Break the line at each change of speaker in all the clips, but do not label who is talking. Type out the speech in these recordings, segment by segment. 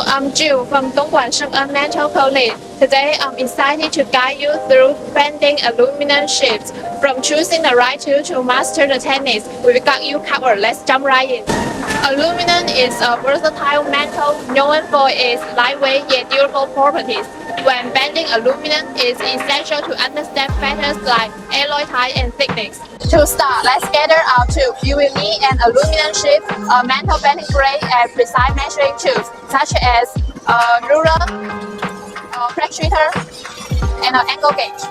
I'm Jill from Dongguan Sheng'en Mental College. Today, I'm excited to guide you through bending aluminum shapes. From choosing the right tool to master the techniques, we've got you covered. Let's jump right in. Aluminum is a versatile metal known for its lightweight yet durable properties. When bending aluminum, it's essential to understand factors like alloy type and thickness. To start, let's gather our tools. You will need an aluminum sheet, a metal bending blade, and precise measuring tools such as a ruler, a protractor, and an angle gauge.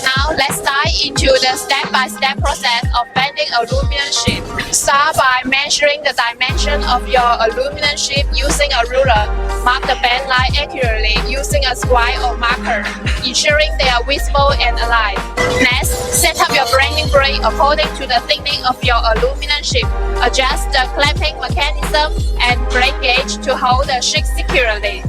Now let's dive into the step-by-step process of bending aluminum sheet. Start by measuring the dimension of your aluminum sheet using a ruler. Mark the bend line accurately using a square or marker, ensuring they are visible and aligned. Next, set up your bending blade according to the thickness of your aluminum sheet. Adjust the clamping mechanism and blade gauge to hold the sheet securely.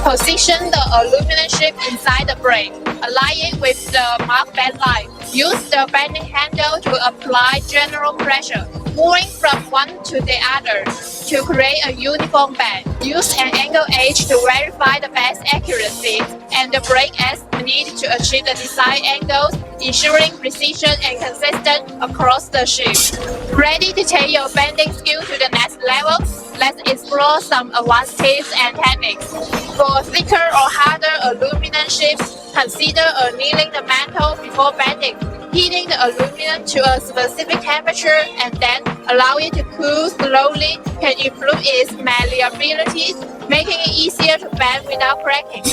Position the aluminum sheet inside the blade. Align it with the marked bend line. Use the bending handle to apply general pressure, moving from one to the other to create a uniform bend. Use an angle gauge to verify the bend's accuracy and the blade as needed to achieve the desired angles, ensuring precision and consistency across the sheet. Ready to take your bending skill to the next level? Let's explore some advanced tips and techniques. For thicker or harder aluminum sheets, consider annealing the metal before bending. Heating the aluminum to a specific temperature and then allow it to cool slowly can improve its malleability, making it easier to bend without cracking.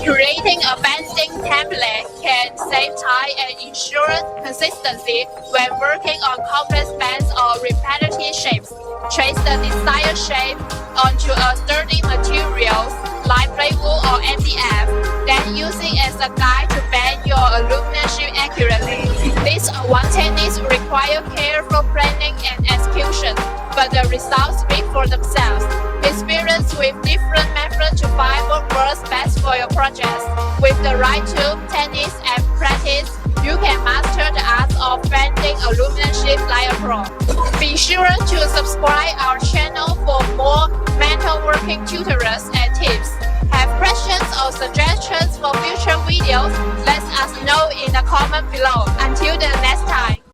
Creating a bending template can save time and ensure consistency when working on complex bends or repetitive shapes. Trace the desired shape onto a sturdy material like plywood or MDF, then use it as a guide to bend your aluminum sheet accurately. These advanced techniques require careful planning and execution, but the results speak for themselves. Experience with different methods to find what works best for your projects. With the right tool, techniques, and practice, you can master the art of bending aluminum sheet like a pro. Be sure to subscribe our channel for more